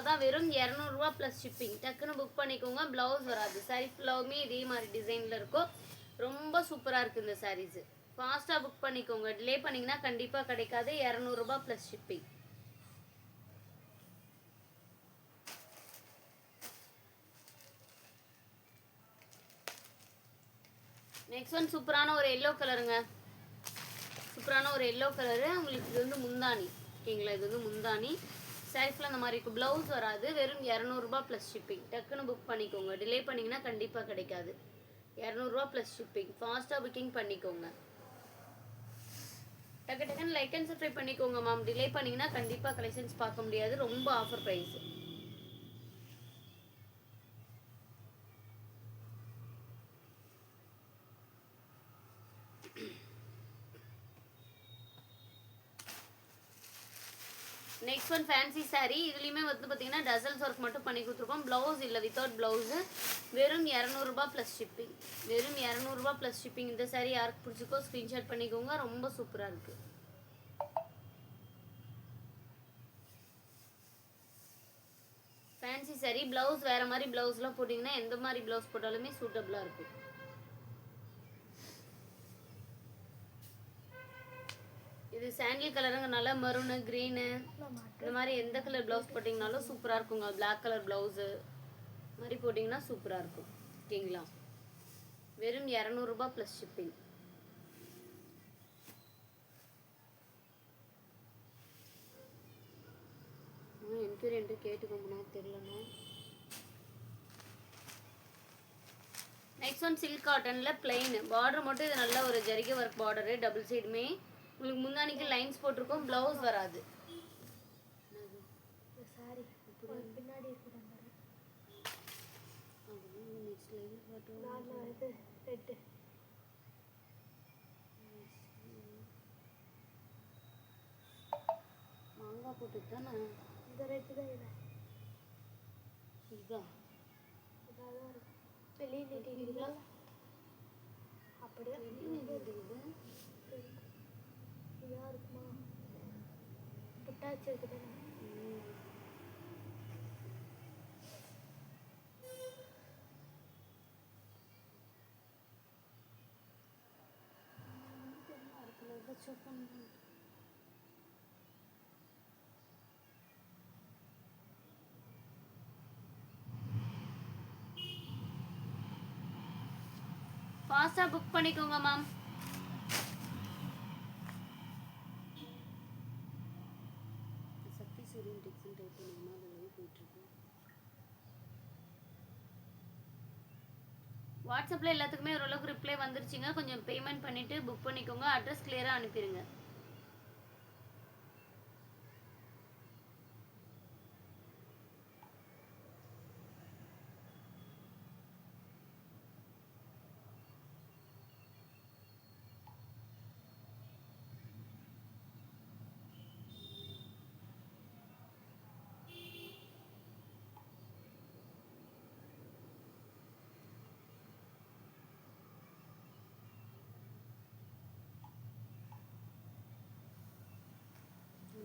தான், வெறும் 200 ரூபாய் ப்ளஸ் ஷிப்பிங். டக்குன்னு புக் பண்ணிக்கோங்க. ப்ளவுஸ் வராது. சாரி ஃபுல்லாவுமே இதே மாதிரி டிசைனில் இருக்கும். ரொம்ப சூப்பராக இருக்குது இந்த சாரீஸு. ஃபாஸ்ட்டாக புக் பண்ணிக்கோங்க. டிலே பண்ணிங்கன்னா கண்டிப்பாக கிடைக்காது. 200 ரூபாய் ப்ளஸ் ஷிப்பிங். நெக்ஸ்ட் ஒன் சூப்பரான ஒரு எல்லோ கலருங்க. சூப்பரான ஒரு எல்லோ கலரு. உங்களுக்கு இது வந்து முந்தானி. ஓகேங்களா, இது வந்து முந்தானி. சாரி ஃபுல்லாக அந்த மாதிரி இருக்கும். ப்ளவுஸ் வராது. வெறும் 200 ரூபாய் ப்ளஸ் ஷிப்பிங். டக்குன்னு புக் பண்ணிக்கோங்க. டிலே பண்ணிங்கன்னா கண்டிப்பாக கிடைக்காது. 200 ரூபாய் ப்ளஸ் ஷிப்பிங். ஃபாஸ்ட்டாக புக்கிங் பண்ணிக்கோங்க. டக்கு டக்குன்னு லைக் அண்ட் சப்ஸ்கிரைப் பண்ணிக்கோங்க மேம். டிலே பண்ணிங்கன்னா கண்டிப்பாக கலெக்ஷன்ஸ் பார்க்க முடியாது. ரொம்ப offer price. Next one fancy sari. இதுலேயுமே வந்து பார்த்தீங்கன்னா டசல்ஸ் ஒர்க் மட்டும் பண்ணி கொடுத்துருக்கோம். ப்ளவுஸ் இல்லை, வித்தவுட் ப்ளவுஸு. வெறும் 200 ரூபாய் ப்ளஸ் ஷிப்பிங். வெறும் 200 ரூபாய் ப்ளஸ் ஷிப்பிங். இந்த சாரீ யாருக்கு பிடிச்சிக்கோ ஸ்க்ரீன்ஷாட் பண்ணிக்கோங்க. ரொம்ப சூப்பராக இருக்குது. ஃபேன்சி சாரீ. ப்ளவுஸ் வேறு மாதிரி ப்ளவுஸ்லாம் போட்டிங்கன்னா எந்த மாதிரி ப்ளவுஸ் போட்டாலுமே சூட்டபுளாக இருக்கும். இது சாண்டில் கலருங்கனால மரூனு, க்ரீனு, இந்த மாதிரி எந்த கலர் ப்ளவுஸ் போட்டிங்கனாலும் சூப்பராக இருக்குங்க. பிளாக் கலர் ப்ளவுஸு மாதிரி போட்டிங்கன்னா சூப்பராக இருக்கும். ஓகேங்களா, வெறும் 200 ரூபாய் ப்ளஸ் ஷிப்பிங். என்கொயரி என்று கேட்டுக்கோங்கண்ணா, தெரியலண்ணா. நெக்ஸ்ட் ஒன் சில்க் காட்டனில் பிளெயின் பார்டர் மட்டும். இது நல்ல ஒரு ஜரிகை ஒர்க் பார்டரு. டபுள் சைடுமே உங்களுக்கு முந்தானிக்கு லைன்ஸ் போட்டிருக்கோம். ப்ளவுஸ் வராது. பின்னாடி மாங்காய் போட்டு தானே இந்த ரேட்டு தான். இதுதான் வெளியே நீட்டிங்களா? அப்படியே நீட்டிக்குது. இதாக இருக்குமா? புட்டாச்சு இருக்குது. ஃபாஸ்ட்டாக புக் பண்ணிக்கோங்க மேம். சக்தி சூரியன் டெக்ஸன் டைப் பண்ணிங்கன்னா அதில் போயிட்டுருக்கு. வாட்ஸ்அப்பில் எல்லாத்துக்குமே ஓரளவுக்கு ரிப்ளை வந்துருச்சுங்க. கொஞ்சம் பேமெண்ட் பண்ணிவிட்டு புக் பண்ணிக்கோங்க. அட்ரஸ் கிளியராக அனுப்பிடுங்க.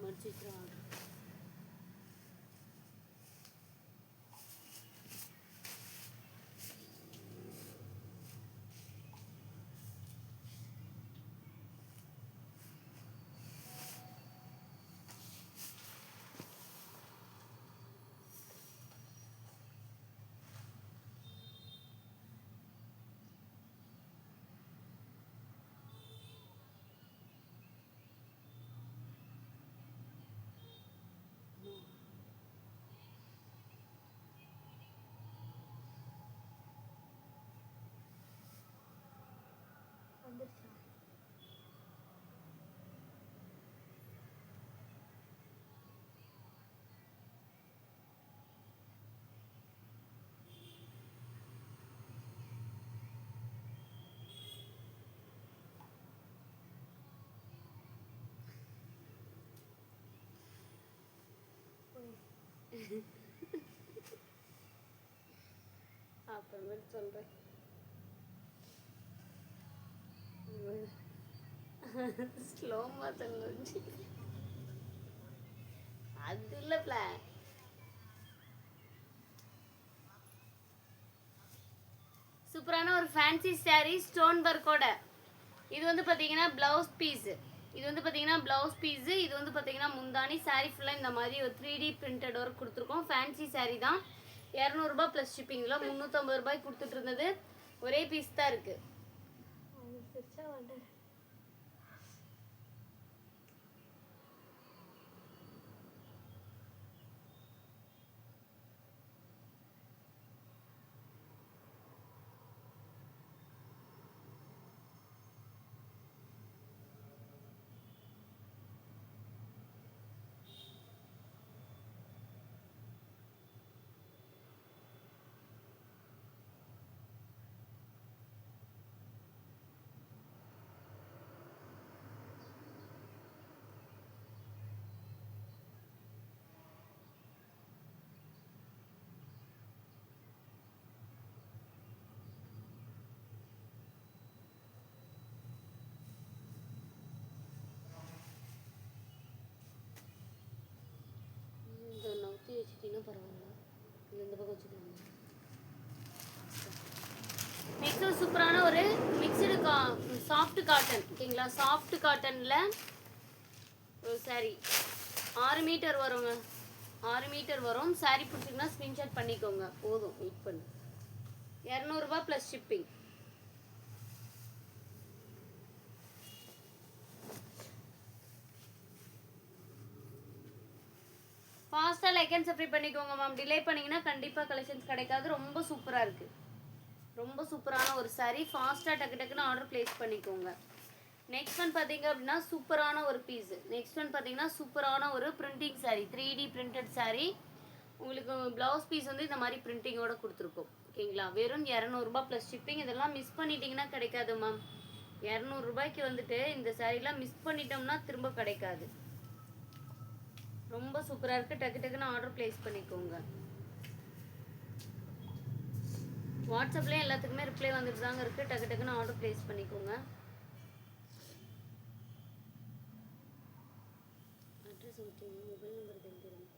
மடிச்சிட்டு ஆர்டர். வந்துருச்சா? அப்புறமேட்டு சொல்கிறேன். ஸ்லோ மோஷன் அது இல்லை பிளான். சூப்பரான ஒரு ஃபேன்சி saree ஸ்டோன் ஒர்க்கோட. இது வந்து பார்த்தீங்கன்னா ப்ளவுஸ் பீஸ். இது வந்து பார்த்தீங்கன்னா ப்ளவுஸ் பீஸ். இது வந்து பார்த்தீங்கன்னா முந்தானி. saree ஃபுல்லாக இந்த மாதிரி ஒரு 3D பிரிண்டட் ஒர்க் கொடுத்துருக்கோம். ஃபேன்சி saree தான். 200 ரூபாய் ப்ளஸ் ஷிப்பிங். இதெல்லாம் 350 ரூபாய்க்கு கொடுத்துட்டு இருந்தது. ஒரே பீஸ் தான் இருக்கு. நவுத்தி வச்சுட்டீங்கன்னா பரவாயில்ல. இல்லை இந்த பக்கம் வச்சுக்கலாம். நெக்ஸ்ட் சூப்பரான ஒரு மிக்சடு சாஃப்ட் காட்டன். ஓகேங்களா, சாஃப்ட் காட்டனில் ஒரு saree 6 மீட்டர் வருங்க. 6 மீட்டர் வரும். saree பிடிச்சிங்கன்னா ஸ்க்ரீன்ஷாட் பண்ணிக்கோங்க. போதும், வெயிட் பண்ணு. 200 ரூபாய் ப்ளஸ் ஷிப்பிங். ஃபாஸ்ட்டாக லைக் அண்ட் சப்ஸ்கிரைப் பண்ணிக்கோங்க மேம். டிலே பண்ணிங்கன்னா கண்டிப்பாக கலெக்ஷன்ஸ் கிடைக்காது. ரொம்ப சூப்பராக இருக்குது. ரொம்ப சூப்பரான ஒரு saree. ஃபாஸ்ட்டாக டக்கு டக்குன்னு ஆர்டர் ப்ளேஸ் பண்ணிக்கோங்க. நெக்ஸ்ட் ஒன் பார்த்தீங்க அப்படின்னா சூப்பரான ஒரு பீஸ். நெக்ஸ்ட் ஒன் பார்த்தீங்கன்னா சூப்பரான ஒரு printing saree. 3D printed saree. உங்களுக்கு ப்ளவுஸ் பீஸ் வந்து இந்த மாதிரி பிரிண்டிங்கோட கொடுத்துருக்கோம். ஓகேங்களா, வெறும் 200 ரூபாய் ப்ளஸ் ஷிப்பிங். இதெல்லாம் மிஸ் பண்ணிட்டீங்கன்னா கிடைக்காது மேம். 200 ரூபாய்க்கு வந்துட்டு இந்த சாரீலாம் மிஸ் பண்ணிட்டோம்னா திரும்ப கிடைக்காது. ரொம்ப சூப்பராக இருக்குது. டக்கு டக்குன்னு ஆர்டர் ப்ளேஸ் பண்ணிக்கோங்க. வாட்ஸ்அப்லேயும் எல்லாத்துக்குமே ரிப்ளை வந்துட்டு தாங்க இருக்குது. டக்கு டக்குன்னு ஆர்டர் ப்ளேஸ் பண்ணிக்கோங்க. அட்ரஸ் ஓகேங்க, மொபைல் நம்பர் தெரிஞ்சிடும்.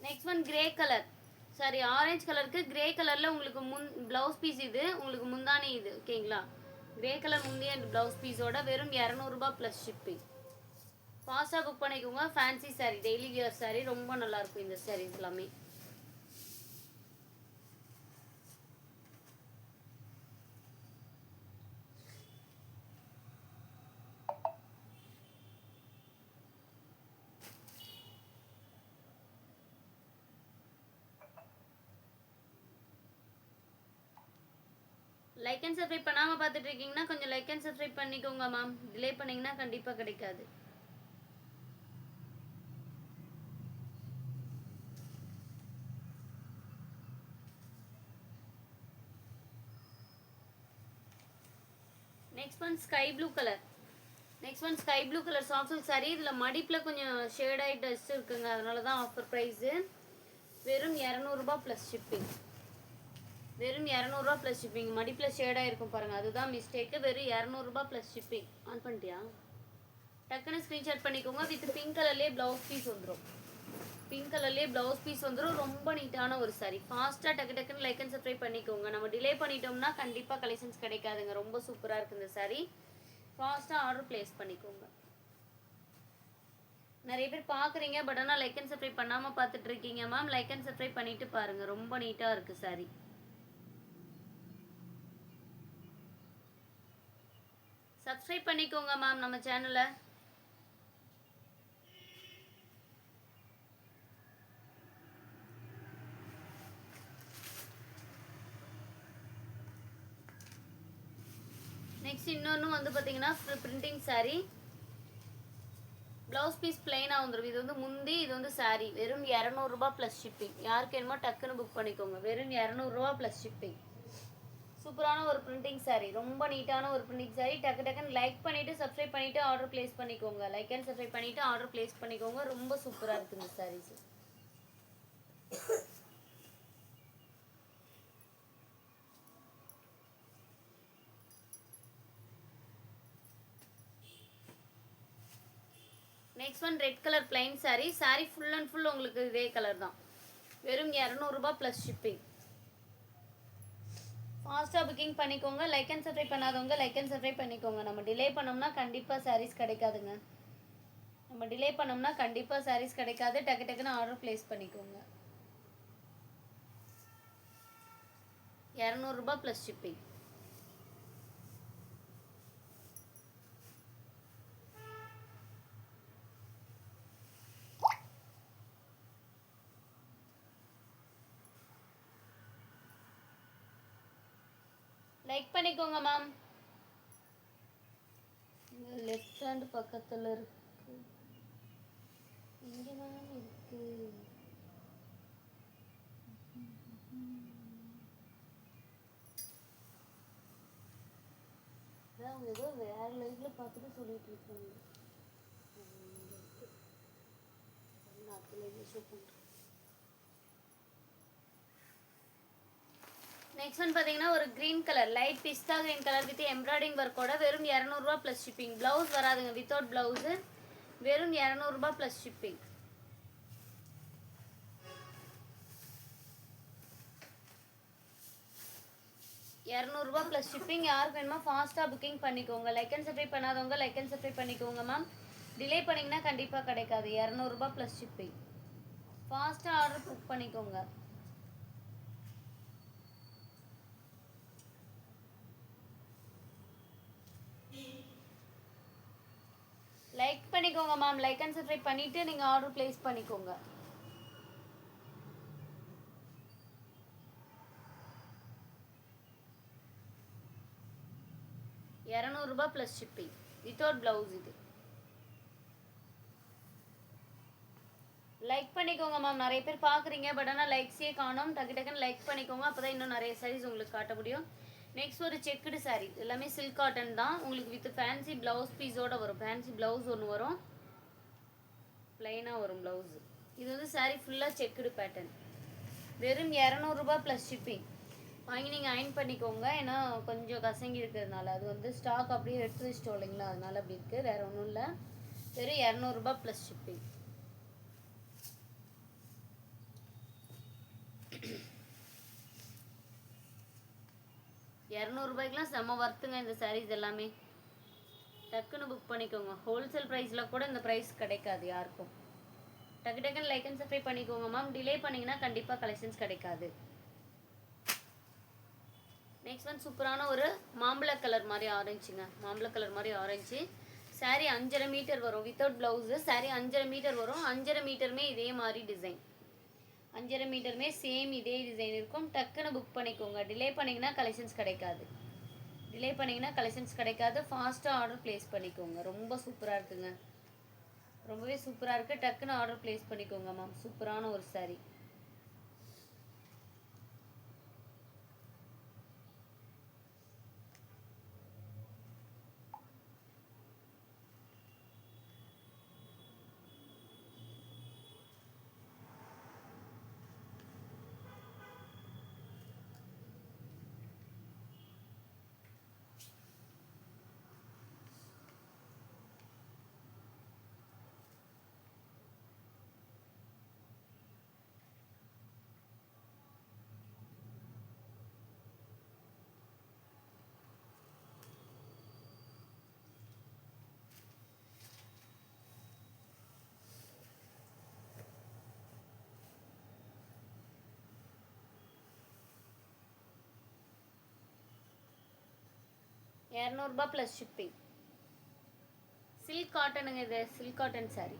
Next one grey colour. Sorry, orange கலருக்கு கிரே கலரில் உங்களுக்கு ப்ளவுஸ் பீஸ். இது உங்களுக்கு முந்தானி இது. ஓகேங்களா, கிரே கலர் முந்தைய ப்ளவுஸ் பீஸோட வெறும் 200 ரூபாய் ப்ளஸ் ஷிப்பிங். ஃபாஸ்ட்டாக புக் பண்ணிக்கோங்க. Fancy saree, daily wear saree. ரொம்ப நல்லாயிருக்கும் இந்த சாரீஸ் எல்லாமே. லைக் அண்ட் சப்ஸ்கிரைப் பண்ணாமல் பார்த்துட்டு இருக்கீங்கன்னா கொஞ்சம் லைக் அண்ட் சப்ஸ்கிரைப் பண்ணிக்கோங்க மேம். டிலே பண்ணிங்கன்னா கண்டிப்பாக கிடைக்காது. Next one sky blue colour. Next one sky blue colour soft silk saree. இதில் மடிப்பில் கொஞ்சம் ஷேட் ஆகி டஸ்ட் இருக்குங்க, அதனால தான் ஆஃபர் ப்ரைஸு. வெறும் 200 ரூபாய் ப்ளஸ் ஷிப்பிங். வெறும் 200 ரூபாய் ப்ளஸ் ஷிப்பிங். மடிப்பில் ஷேடாக இருக்கும் பாருங்கள், அதுதான் மிஸ்டேக்கு. வெறும் 200 ரூபாய் ப்ளஸ் ஷிப்பிங். ஆன் பண்ணிட்டியா? டக்குன்னு ஸ்க்ரீன்ஷாட் பண்ணிக்கோங்க. வித் பிங்க் கலர்லேயே ப்ளவுஸ் பீஸ் வந்துடும். பிங்க் கலர்லேயே ப்ளவுஸ் பீஸ் வந்துடும். ரொம்ப நீட்டான ஒரு saree. ஃபாஸ்ட்டாக டக்கு டக்குன்னு லைக் அண்ட் சப்ஸ்கிரைப் பண்ணிக்கோங்க. நம்ம டிலே பண்ணிட்டோம்னா கண்டிப்பாக கலெக்ஷன்ஸ் கிடைக்காதுங்க. ரொம்ப சூப்பராக இருக்குது இந்த saree. ஃபாஸ்ட்டாக ஆர்டர் ப்ளேஸ் பண்ணிக்கோங்க. நிறைய பேர் பார்க்குறீங்க, பட் ஆனால் லைக் அண்ட் சப்ஸ்கிரைப் பண்ணாமல் பார்த்துட்டு இருக்கீங்க மேம். லைக் அண்ட் சப்ஸ்கிரைப் பண்ணிட்டு பாருங்கள். ரொம்ப நீட்டாக இருக்குது saree. சப்ஸ்கிரைப் பண்ணிக்கோங்க மேம் நம்ம சேனலை. நெக்ஸ்ட் இன்னொன்று வந்து பார்த்தீங்கன்னா பிரிண்டிங் saree. ப்ளவுஸ் பீஸ் பிளைனாக வந்துடும். இது வந்து முந்தி, இது வந்து saree. வெறும் 200 ரூபாய் ப்ளஸ் ஷிப்பிங். யாருக்கு வேணுமோ டக்குன்னு புக் பண்ணிக்கோங்க. வெறும் 200 ரூபா ப்ளஸ் ஷிப்பிங். சூப்பரான ஒரு பிரிண்டிங் saree. ரொம்ப நீட்டான ஒரு பிரிண்டிங் saree. டக்கு டக்குன்னு லைக் பண்ணிவிட்டு சப்ஸ்கிரைப் பண்ணிவிட்டு ஆர்டர் ப்ளேஸ் பண்ணிக்கோங்க. லைக் அண்ட் சப்ஸ்கிரைப் பண்ணிவிட்டு ஆர்டர் ப்ளேஸ் பண்ணிக்கோங்க. ரொம்ப சூப்பராக இருக்குது இந்த sarees. Next one red colour plain saree. saree full and full உங்களுக்கு இதே கலர் தான். வெறும் 200 ரூபாய் ப்ளஸ் ஷிப்பிங். ஃபாஸ்ட்டாக புக்கிங் பண்ணிக்கோங்க. லைக் அண்ட் சப்ஸ்கிரைப் பண்ணாதவங்க லைக் அண்ட் சப்ஸ்கிரைப் பண்ணிக்கோங்க. நம்ம டிலே பண்ணோம்னா கண்டிப்பாக சாரீஸ் கிடைக்காதுங்க. நம்ம டிலே பண்ணோம்னா கண்டிப்பாக சாரீஸ் கிடைக்காது. டக்கு டக்குன்னு ஆர்டர் ப்ளேஸ் பண்ணிக்கோங்க. 200 ரூபாய் ப்ளஸ் ஷிப்பிங். லைக் பண்ணிக்கோங்க மேம். லெஃப்ட் ஹேண்ட் பக்கத்தில் இருக்கு. இங்கே மேம் இருக்கு. அவங்க ஏதோ வேற லைஃப்ல பார்த்துட்டு சொல்லிட்டு இருக்காங்க. நெக்ஸ்ட் ஒன் பார்த்தீங்கன்னா ஒரு க்ரீன் கலர் லைட் பிஸ்தா க்ரீன் கலர் வித் எம்ப்ராய்டிங் ஒர்க்கோட வெறும் 200 ரூபாய் ப்ளஸ் ஷிப்பிங். ப்ளவுஸ் வராதுங்க, வித்தவுட் ப்ளவுஸு. வெறும் 200 ரூபாய் ப்ளஸ் ஷிப்பிங். ரூபா ப்ளஸ் ஷிப்பிங். யாருக்கு வேணுமோ ஃபாஸ்ட்டாக புக்கிங் பண்ணிக்கோங்க. லைக் அண்ட் சப்ஸ்கிரைப் பண்ணாதவங்க லைக் அண்ட் சப்ஸ்கிரைப் பண்ணிக்கோங்க மேம். டிலே பண்ணிங்கன்னா கண்டிப்பாக கிடைக்காது. 200 ரூபாய் ப்ளஸ் ஷிப்பிங். ஃபாஸ்ட்டாக ஆர்டர் புக் பண்ணிக்கோங்க. லைக் பண்ணிக்கோங்க மேம். லைக் அண்ட் சப்ஸ்கிரைப் பண்ணிவிட்டு நீங்கள் ஆர்டர் ப்ளேஸ் பண்ணிக்கோங்க. ரூபாய் ப்ளஸ் ஷிப்பிங் வித்தவுட் ப்ளவுஸ். இது லைக் பண்ணிக்கோங்க மேம். நிறைய பேர் பார்க்குறீங்க, பட் ஆனால் லைக்ஸே காணோம். டக்கு டக்குன்னு லைக் பண்ணிக்கோங்க. அப்போ தான் இன்னும் நிறைய சாரீஸ் உங்களுக்கு காட்ட முடியும். நெக்ஸ்ட் ஒரு செக்குடு சாரீ. எல்லாமே சில்க் காட்டன் தான். உங்களுக்கு வித் ஃபேன்சி ப்ளவுஸ் பீஸோடு வரும். ஃபேன்சி ப்ளவுஸ் ஒன்று வரும், ப்ளைனாக வரும் ப்ளவுஸு. இது வந்து சாரீ ஃபுல்லாக செக்குடு பேட்டர்ன். வெறும் 200 ரூபாய் ப்ளஸ் ஷிப்பிங். வாங்கி நீங்கள் அயன் பண்ணிக்கோங்க. ஏன்னா கொஞ்சம் கசங்கி இருக்கிறதுனால அது வந்து ஸ்டாக் அப்படியே எடுத்து வச்சிட்டோம் இல்லைங்களா, அதனால அப்படி இருக்குது. வேறு ஒன்றும் இல்லை. வெறும் 200 ரூபாய் ப்ளஸ் ஷிப்பிங். ரூபாய்க்குலாம் செம்ம வர்த்துங்க இந்த சாரீஸ் எல்லாமே. டக்குன்னு புக் பண்ணிக்கோங்க. ஹோல்சேல் ப்ரைஸில் கூட இந்த ப்ரைஸ் கிடைக்காது யாருக்கும். டக்கு டக்குன்னு லைக் அண்ட் சப்ஸ்கிரைப் பண்ணிக்கோங்க மேம். டிலே பண்ணிங்கன்னா கண்டிப்பாக கலெக்ஷன்ஸ் கிடைக்காது. நெக்ஸ்ட் ஒன் சூப்பரான ஒரு மாம்பழ கலர் மாதிரி ஆரஞ்சுங்க. மாம்பழ கலர் மாதிரி ஆரஞ்சு. சாரீ 5.5 மீட்டர் வரும் வித்தவுட் ப்ளவுஸு. சாரீ 5.5 மீட்டர் வரும். 5.5 மீட்டருமே இதே மாதிரி டிசைன். 5.5 மீட்டருமே சேம் இதே டிசைன் இருக்கும். டக்குன்னு புக் பண்ணிக்கோங்க. டிலே பண்ணிங்கன்னா கலெக்ஷன்ஸ் கிடைக்காது. டிலே பண்ணிங்கன்னா கலெக்ஷன்ஸ் கிடைக்காது. ஃபாஸ்ட்டாக ஆர்டர் ப்ளேஸ் பண்ணிக்கோங்க. ரொம்ப சூப்பராக இருக்குங்க. ரொம்பவே சூப்பராக இருக்குது. டக்குன்னு ஆர்டர் ப்ளேஸ் பண்ணிக்கோங்க மேம். சூப்பரான ஒரு சாரீ. ரூபா ப்ளஸ் ஷிப்பிங். சில்க் காட்டனுங்க. இது silk cotton sari.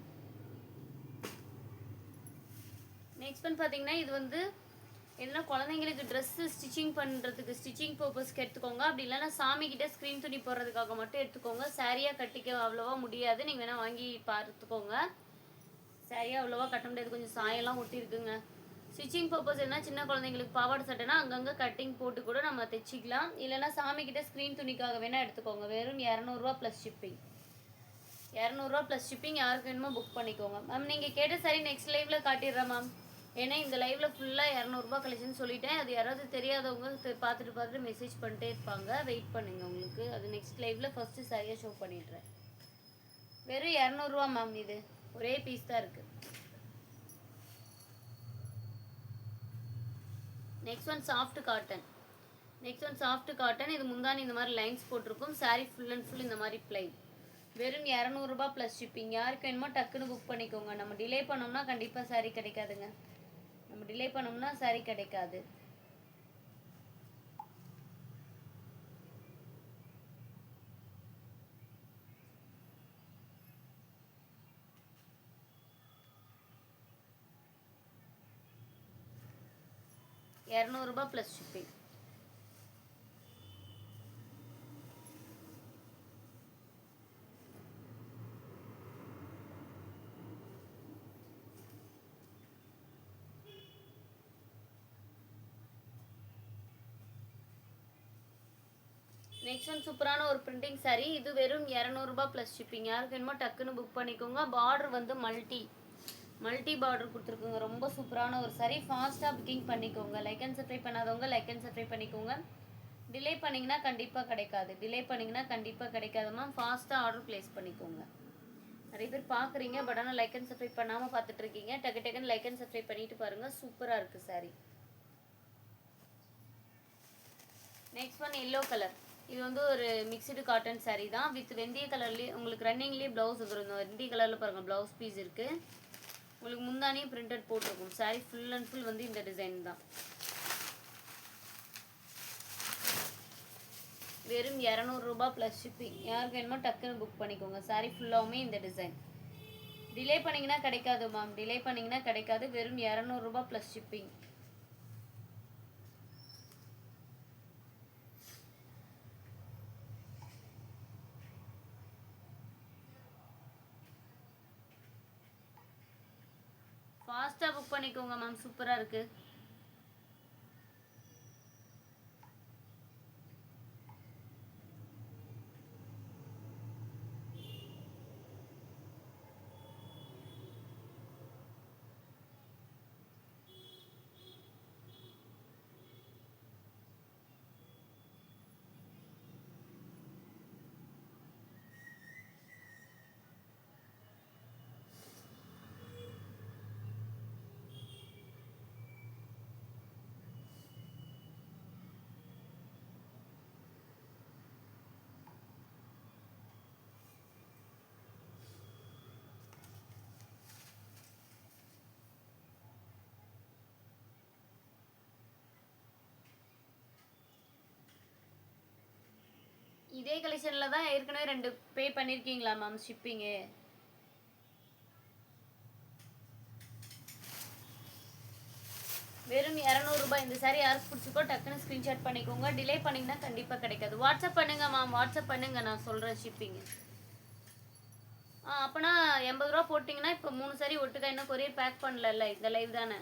Next one பார்த்தீங்கன்னா இது வந்து எதுனா குழந்தைங்களுக்கு ட்ரெஸ்ஸு ஸ்டிச்சிங் பண்ணுறதுக்கு ஸ்டிச்சிங் பர்பஸ்க்கு எடுத்துக்கோங்க. அப்படி இல்லைன்னா சாமிக்கிட்ட ஸ்க்ரீன் துணி போடுறதுக்காக மட்டும் எடுத்துக்கோங்க. சாரியாக கட்டிக்க அவ்வளோவா முடியாது. நீங்கள் வேணால் வாங்கி பார்த்துக்கோங்க. சாரியாக அவ்வளோவா கட்ட முடியாது, கொஞ்சம் சாயெல்லாம் ஒட்டியிருக்குங்க. ஸ்டிச்சிங் பர்பஸ் என்ன, சின்ன குழந்தைங்களுக்கு பாவாடை சட்டைனா அங்கங்கே கட்டிங் போட்டு கூட நம்ம தைச்சிக்கலாம். இல்லைன்னா சாமிக்கிட்ட ஸ்க்ரீன் துணிக்காக வேணால் எடுத்துக்கோங்க. வெறும் 200 ரூபா ப்ளஸ் ஷிப்பிங். 200 ரூபா ப்ளஸ் ஷிப்பிங். யாருக்கு வேணுமோ புக் பண்ணிக்கோங்க மேம். நீங்கள் கேட்ட சாரி நெக்ஸ்ட் லைவில் காட்டிடுறேன் மேம். ஏன்னா இந்த லைவில் ஃபுல்லாக 200 ரூபா கலெக்ஷன் சொல்லிட்டேன். அது யாராவது தெரியாதவங்க பார்த்துட்டு மெசேஜ் பண்ணிட்டே இருப்பாங்க. வெயிட் பண்ணுங்கள், உங்களுக்கு அது நெக்ஸ்ட் லைவில் ஃபஸ்ட்டு சாரியாக ஷோ பண்ணிடுறேன். வெறும் 200 மேம். இது ஒரே பீஸ் தான் இருக்குது. Next one soft cotton. இது முந்தானி இந்த மாதிரி லைன்ஸ் போட்டிருக்கும். சாரீ ஃபுல் அண்ட் ஃபுல் இந்த மாதிரி பிளைன். வெறும் 200 ப்ளஸ் ஷிப்பிங். யாருக்கு வேணுமோ டக்குன்னு புக் பண்ணிக்கோங்க. நம்ம டிலே பண்ணோம்னா கண்டிப்பாக சாரீ கிடைக்காதுங்க. நம்ம டிலே பண்ணோம்னா சாரீ கிடைக்காது. ₹200 ப்ளஸ் ஷிப்பிங். நெக்ஸ்ட் ஒன் சூப்பரான ஒரு பிரிண்டிங் சாரீ. இது வெறும் ₹200 ப்ளஸ் ஷிப்பிங். யாருக்கு வேணுமோ டக்குன்னு புக் பண்ணிக்கோங்க. பார்டர் வந்து மல்டி பார்டர் கொடுத்துருக்குங்க. ரொம்ப சூப்பரான ஒரு சாரீ. ஃபாஸ்ட்டாக புக்கிங் பண்ணிக்கோங்க. லைக் அண்ட் சப்ஸ்கிரைப் பண்ணாதவங்க லைக் அண்ட் சப்ஸ்கிரைப் பண்ணிக்கோங்க. டிலே பண்ணிங்கன்னா கண்டிப்பாக கிடைக்காதுமா. ஃபாஸ்ட்டாக ஆர்டர் ப்ளேஸ் பண்ணிக்கோங்க. நிறைய பேர் பார்க்குறீங்க, பட் ஆனால் லைக் அண்ட் சப்ஸ்கிரைப் பண்ணாமல் பார்த்துட்ருக்கீங்க. டக்குன்னு லைக் அண்ட் சப்ஸ்கிரைப் பண்ணிட்டு பாருங்கள். சூப்பராக இருக்குது sari. Next one yellow colour. இது வந்து ஒரு மிக்சடு காட்டன் சாரீ தான். வித் வெந்தய கலர்லேயே உங்களுக்கு ரன்னிங்லேயே ப்ளவுஸ் வந்துடும். வெந்தய கலரில் பாருங்கள் ப்ளவுஸ் பீஸ் இருக்குது. உங்களுக்கு முந்தானியும் பிரிண்டட் போட்டிருக்கும். சாரீ ஃபுல் அண்ட் ஃபுல் வந்து இந்த டிசைன் தான். வெறும் ₹200 ப்ளஸ் ஷிப்பிங். யாருக்கு வேணுமோ டக்குன்னு புக் பண்ணிக்கோங்க. சாரீ ஃபுல்லாகவுமே இந்த டிசைன். டிலே பண்ணிங்கன்னா கிடைக்காது மேம். வெறும் ₹200 ப்ளஸ் ஷிப்பிங். ஃபாஸ்ட்டாக புக் பண்ணிக்கோங்க மேம். சூப்பராக இருக்குது. இதே கலெக்ஷனில் தான் ஏற்கனவே 2 பே பண்ணியிருக்கீங்களா மேம் ஷிப்பிங்கு? வெறும் ₹200. இந்த சாரீ யாருக்கு பிடிச்சிக்கோ டக்குன்னு ஸ்க்ரீன்ஷாட் பண்ணிக்கோங்க. டிலே பண்ணிங்கன்னா கண்டிப்பாக கிடைக்காது. வாட்ஸ்அப் பண்ணுங்கள் மேம். நான் சொல்கிறேன் ஷிப்பிங்கு. அப்போனா ₹80 போட்டிங்கன்னா இப்போ 3 சாரீ ஒட்டுக்கா இன்னும் கொரியர் பேக் பண்ணல. இந்த லைவ் தானே.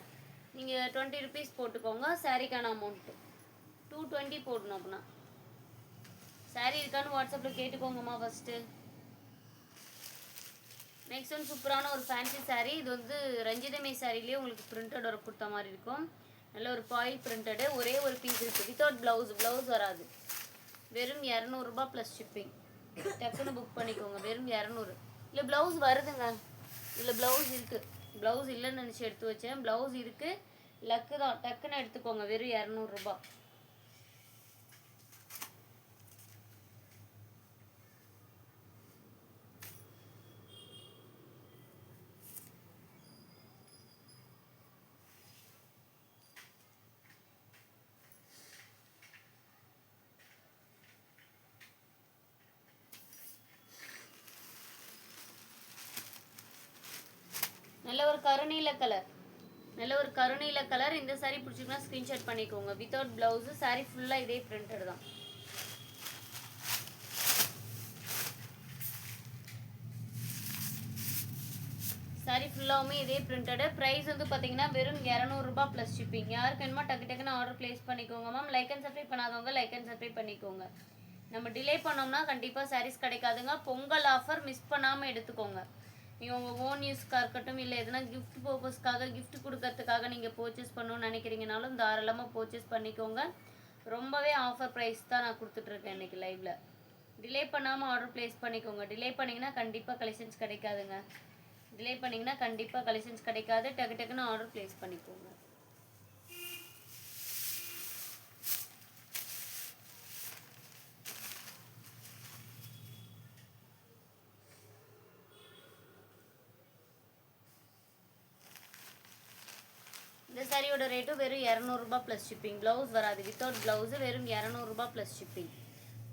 நீங்கள் ₹20 போட்டுக்கோங்க. சாரீக்கான அமௌண்ட்டு 220 போடணும். அப்படின்னா சாரீ இருக்கான்னு வாட்ஸ்அப்பில் கேட்டுக்கோங்கம்மா ஃபஸ்ட்டு. நெக்ஸ்ட் ஒன் சூப்பரான ஒரு ஃபேன்சி சாரீ. இது வந்து ரஞ்சிதமே சாரீலேயே உங்களுக்கு பிரிண்டட் ஒரு கொடுத்த மாதிரி இருக்கும். நல்ல ஒரு பாயில் பிரிண்டடு. ஒரே ஒரு பீஸ் இருக்குது. வித்தவுட் ப்ளவுஸ் வராது. வெறும் ₹200 ப்ளஸ் ஷிப்பிங். டக்குன்னு புக் பண்ணிக்கோங்க. வெறும் 200. இல்லை ப்ளவுஸ் வருதுங்க. இல்லை ப்ளவுஸ் இருக்குது. ப்ளவுஸ் இல்லைன்னு நினச்சி எடுத்து வச்சேன். ப்ளவுஸ் இருக்குது. லக்கு தான். டக்குன்னு எடுத்துக்கோங்க. வெறும் ₹200. நல்ல ஒரு கருநீல கலர். இந்த சாரீ பிடிச்சிங்கன்னா ஸ்க்ரீன்ஷாட் பண்ணிக்கோங்க. Without blouse. சாரீ ஃபுல்லாக இதே பிரிண்டட் தான். சாரீ ஃபுல்லாகவுமே இதே பிரிண்டடு. ப்ரைஸ் வந்து பார்த்தீங்கன்னா வெறும் ₹200 ப்ளஸ் ஷிப்பிங். யாருக்கு வேணுமோ டக்குன்னு ஆர்டர் ப்ளேஸ் பண்ணிக்கோங்க மேம். லைக் அண்ட் சப்ஸ்கிரைப் பண்ணாதவங்க லைக் அண்ட் சப்ஸ்கிரைப் பண்ணிக்கோங்க. நம்ம டிலே பண்ணோம்னா கண்டிப்பாக சாரீஸ் கிடைக்காதுங்க. பொங்கல் ஆஃபர் மிஸ் பண்ணாமல் எடுத்துக்கோங்க. நீங்கள் உங்கள் ஓன் யூஸ்க்காக இருக்கட்டும், இல்லை எதுனா கிஃப்ட் பர்பஸ்க்காக கிஃப்ட் கொடுக்கறதுக்காக நீங்கள் பர்ச்சேஸ் பண்ணணும்னு நினைக்கிறீங்கனாலும் தாராளமாக பர்ச்சேஸ் பண்ணிக்கோங்க. ரொம்பவே ஆஃபர் ப்ரைஸ் தான் நான் கொடுத்துட்ருக்கேன் இன்றைக்கி லைவில். டிலே பண்ணாமல் ஆர்டர் ப்ளேஸ் பண்ணிக்கோங்க. டிலே பண்ணிங்கன்னா கண்டிப்பாக கலெக்ஷன்ஸ் கிடைக்காதுங்க. டிலே பண்ணிங்கன்னா கண்டிப்பாக கலெக்ஷன்ஸ் கிடைக்காது. டக்கு டக்குன்னு ஆர்டர் ப்ளேஸ் பண்ணிக்கோங்க. இந்த சாரியோட ரேட்டும் வெறும் 200 ப்ளஸ் ஷிப்பிங். ப்ளவுஸ் வராது, வித்தவுட் ப்ளவுஸு வெறும் 200 ப்ளஸ் ஷிப்பிங்.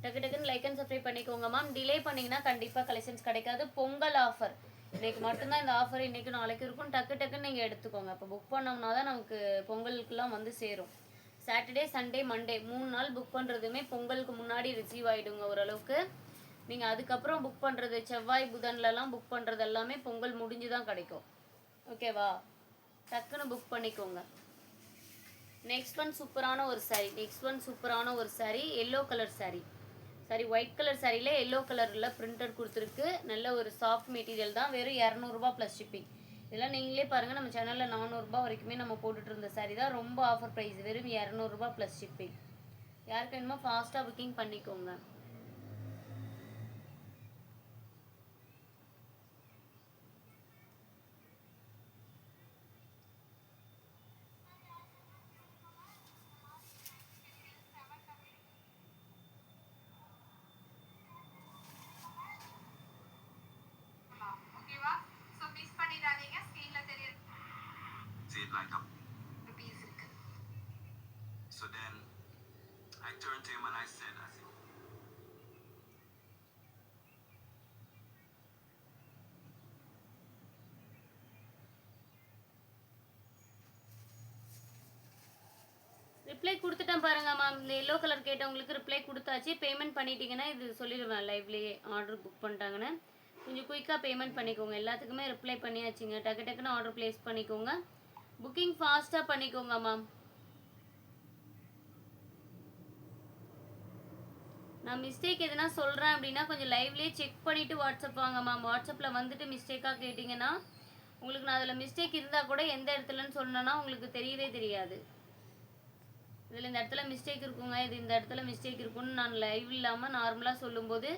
டக்கு டக்குன்னு லைக் அண்ட் சப்ஸ்கிரைப் பண்ணிக்கோங்க மேம். டிலே பண்ணிங்கன்னா கண்டிப்பாக கலெக்ஷன்ஸ் கிடைக்காது. பொங்கல் ஆஃபர் இன்றைக்கி மட்டும்தான் இந்த ஆஃபர், இன்றைக்கும் நாளைக்கு இருக்கும். டக்கு டக்குன்னு நீங்கள் எடுத்துக்கோங்க. இப்போ புக் பண்ணோம்னா தான் நமக்கு பொங்கலுக்குலாம் வந்து சேரும். சாட்டர்டே சண்டே மண்டே 3 நாள் புக் பண்ணுறதுமே பொங்கலுக்கு முன்னாடி ரிசீவ் ஆகிடுங்க ஓரளவுக்கு. நீங்கள் அதுக்கப்புறம் புக் பண்ணுறது செவ்வாய் புதன்லலாம் புக் பண்ணுறது எல்லாமே பொங்கல் முடிஞ்சு தான் கிடைக்கும். ஓகேவா? டக்குன்னு புக் பண்ணிக்கோங்க. நெக்ஸ்ட் ஒன் சூப்பரான ஒரு sari yellow colour sari. Sorry white colour சாரியில் எல்லோ கலரில் பிரிண்டட் கொடுத்துருக்கு. நல்ல ஒரு சாஃப்ட் மெட்டீரியல் தான். வெறும் 200 ப்ளஸ் ஷிப்பிங். இதெல்லாம் நீங்களே பாருங்கள், நம்ம சேனலில் 400 வரைக்குமே நம்ம போட்டுட்டு இருந்த சாரீ தான். ரொம்ப ஆஃபர் ப்ரைஸ், வெறும் 200 ப்ளஸ் ஷிப்பிங். யாருக்கு வேணுமோ ஃபாஸ்ட்டாக புக்கிங் பண்ணிக்கோங்க. Like a so then I turned to him and I said, reply கொடுத்துட்டேன் பாருங்க மேம். இந்த எல்லோ கலர் கேட்டவங்களுக்கு ரிப்ளை கொடுத்தாச்சு. பேமெண்ட் பண்ணிட்டீங்கன்னா இது சொல்லிடுவேன் லைவ்லேயே ஆர்டர் புக் பண்ணிட்டாங்கன்னு. கொஞ்சம் குயிக்காக பேமெண்ட் பண்ணிக்கோங்க. எல்லாத்துக்குமே ரிப்ளை பண்ணியாச்சுங்க. டக்கு டக்குன்னு ஆர்டர் ப்ளேஸ் பண்ணிக்கோங்க. புக்கிங் ஃபாஸ்ட்டாக பண்ணிக்கோங்க மேம். நான் மிஸ்டேக் எதுனா சொல்கிறேன் அப்படின்னா கொஞ்சம் லைவ்லேயே செக் பண்ணிவிட்டு வாட்ஸ்அப் வாங்க மேம். வாட்ஸ்அப்பில் வந்துட்டு மிஸ்டேக்காக கேட்டிங்கன்னா உங்களுக்கு நான் அதில் மிஸ்டேக் இருந்தால் கூட எந்த இடத்துலன்னு சொன்னேன்னா உங்களுக்கு தெரியவே தெரியாது. இதில் இந்த இடத்துல மிஸ்டேக் இருக்குங்க, இது இந்த இடத்துல மிஸ்டேக் இருக்குன்னு நான் லைவ் இல்லாமல் நார்மலாக சொல்லும்போது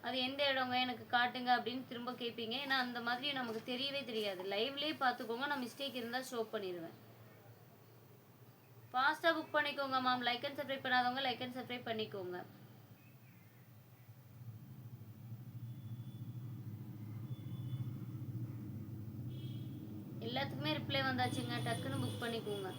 அது எந்த இடங்க எனக்கு காட்டுங்க அப்படின்னு திரும்ப கேட்பீங்க. ஏன்னா அந்த மாதிரி நமக்கு தெரியவே தெரியாது. லைவ்லேயே பார்த்துக்கோங்க. நான் மிஸ்டேக் இருந்தால் ஷோ பண்ணிடுவேன். ஃபாஸ்ட்டாக புக் பண்ணிக்கோங்க மேம். லைக் அண்ட் சப்ஸ்கிரைப் பண்ணாதவங்க லைக் அண்ட் சப்ஸ்கிரைப் பண்ணிக்கோங்க. எல்லாத்துக்குமே ரிப்ளை வந்தாச்சுங்க. டக்குன்னு புக் பண்ணிக்கோங்க.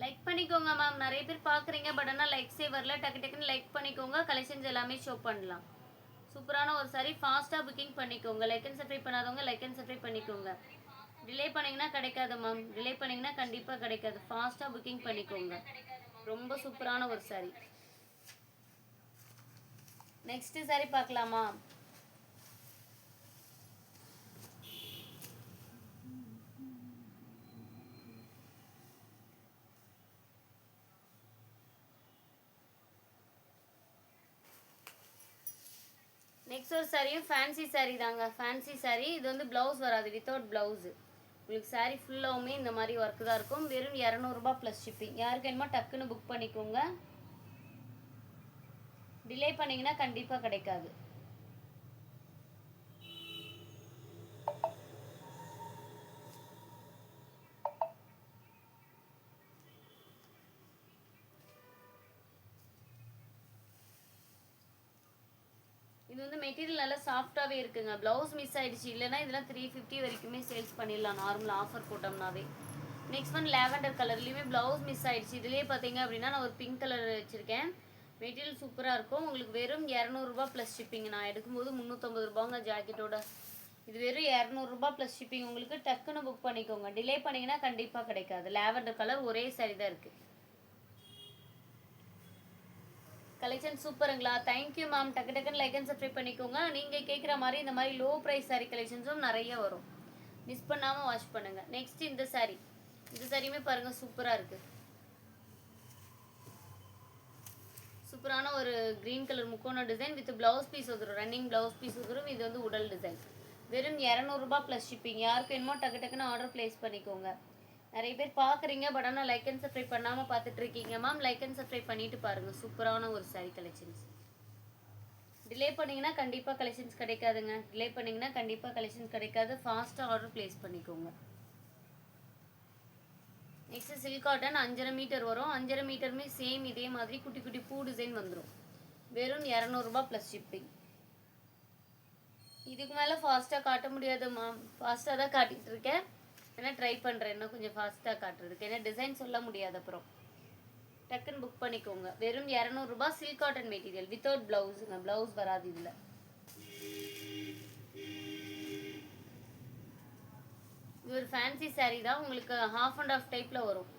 லைக் பண்ணிக்கோங்க மேம். நிறைய பேர் பார்க்குறீங்க, பட் ஆனால் லைக்ஸே வரல. டக்கு டக்குன்னு லைக் பண்ணிக்கோங்க. கலெக்ஷன்ஸ் எல்லாமே ஷோ பண்ணலாம். சூப்பரான ஒரு சாரி. ஃபாஸ்ட்டாக புக்கிங் பண்ணிக்கோங்க. லைக் அண்ட் சப்ஸ்கிரைப் பண்ணாதவங்க லைக் அண்ட் சப்ஸ்கிரைப் பண்ணிக்கோங்க. டிலே பண்ணிங்கன்னா கிடைக்காது மேம். டிலே பண்ணிங்கன்னா கண்டிப்பாக கிடைக்காது. ஃபாஸ்ட்டாக புக்கிங் பண்ணிக்கோங்க. ரொம்ப சூப்பரான ஒரு சாரி. நெக்ஸ்ட்டு சாரி பார்க்கலாமா? நெக்ஸ்ட் ஒரு சாரியும் ஃபேன்சி சாரீ தாங்க. ஃபேன்சி சாரீ. இது வந்து ப்ளவுஸ் வராது, வித்தவுட் ப்ளவுஸு. உங்களுக்கு saree ஃபுல்லாகவுமே இந்த மாதிரி ஒர்க்கு தான் இருக்கும். வெறும் 200 ரூபாய் ப்ளஸ் ஷிப்பிங். யாருக்கு வேணுமோ டக்குன்னு புக் பண்ணிக்கோங்க. டிலே பண்ணிங்கன்னா கண்டிப்பாக கிடைக்காது. இது வந்து மெட்டீரியல் நல்லா சாஃப்டாகவே இருக்குங்க. ப்ளவுஸ் மிஸ் ஆயிடுச்சு, இல்லைன்னா இதெல்லாம் 350 வரைக்குமே சேல்ஸ் பண்ணிடலாம் நார்மல் ஆஃபர் போட்டோம்னாவே. நெக்ஸ்ட் ஒன் லேவெண்டர் கலர்லேயுமே ப்ளவுஸ் மிஸ் ஆயிடுச்சு. இதுலேயே பார்த்தீங்க அப்படின்னா நான் ஒரு பிங்க் கலர் வச்சுருக்கேன். மெட்டீரியல் சூப்பராக இருக்கும். உங்களுக்கு வெறும் 200 ரூபாய் ப்ளஸ் ஷிப்பிங். நான் எடுக்கும்போது 350 ரூபாங்க ஜாக்கெட்டோட. இது வெறும் 200 ரூபாய் ப்ளஸ் ஷிப்பிங். உங்களுக்கு டக்குன்னு புக் பண்ணிக்கோங்க. டிலே பண்ணிங்கன்னா கண்டிப்பாக கிடைக்காது. லேவெண்டர் கலர் ஒரே சாரி தான் இருக்குது. கலெக்ஷன் சூப்பருங்களா? Thank you ma'am. டக்கு டக்குன்னு லைக் அண்ட் சப்ஸ்கிரைப் பண்ணிக்கோங்க. நீங்கள் கேட்குற மாதிரி இந்த மாதிரி லோ ப்ரைஸ் சாரீ கலெக்ஷன்ஸும் நிறைய வரும். மிஸ் பண்ணாமல் வாட்ச் பண்ணுங்கள். நெக்ஸ்ட் இந்த சாரீ. இந்த சாரியுமே பாருங்கள் சூப்பராக இருக்குது. சூப்பரான ஒரு க்ரீன் கலர் முக்கோண டிசைன் வித் ப்ளவுஸ் பீஸ் வந்துடும். ரன்னிங் ப்ளவுஸ் பீஸ் வந்துடும். இது வந்து உடல் டிசைன். வெறும் 200 ரூபாய் ப்ளஸ் ஷிப்பிங். யாருக்கு வேணுமோ டக்கு டக்குன்னு ஆர்டர் ப்ளேஸ் பண்ணிக்கோங்க. நிறைய பேர் பார்க்குறீங்க, பட் ஆனால் லைக் அண்ட் சப்ஸ்கிரைப் பண்ணாமல் பார்த்துட்டு இருக்கீங்க மேம். லைக் அண்ட் சப்ஸ்கிரைப் பண்ணிட்டு பாருங்கள். சூப்பரான ஒரு சாரீ கலெக்ஷன்ஸ். டிலே பண்ணிங்கன்னா கண்டிப்பாக கலெக்ஷன்ஸ் கிடைக்காதுங்க. டிலே பண்ணிங்கன்னா கண்டிப்பாக கலெக்ஷன்ஸ் கிடைக்காது. ஃபாஸ்ட்டாக ஆர்டர் ப்ளேஸ் பண்ணிக்கோங்க. நெக்ஸ்ட் சில்க் காட்டன் 5.5 மீட்டர் வரும். 5.5 மீட்டருமே சேம் இதே மாதிரி குட்டி குட்டி பூ டிசைன் வந்துடும். வெறும் 200 ரூபாய் ப்ளஸ் ஷிப்பிங். இதுக்கு மேலே ஃபாஸ்ட்டாக காட்ட முடியாது மேம். ஃபாஸ்ட்டாக தான் காட்டிகிட்டு இருக்கேன். ஏன்னா ட்ரை பண்ணுறேன் இன்னும் கொஞ்சம் ஃபாஸ்ட்டாக காட்டுறதுக்கு. ஏன்னா டிசைன் சொல்ல முடியாது. அப்புறம் டக்குன்னு புக் பண்ணிக்கோங்க. வெறும் 200 ரூபாய் சில்க் காட்டன் மெட்டீரியல் வித்தவுட் ப்ளவுஸுங்க. ப்ளவுஸ் வராது இதில். இது ஒரு ஃபேன்சி சாரீ தான். உங்களுக்கு ஹாஃப் அண்ட் ஆஃப் டைப்பில் வரும்.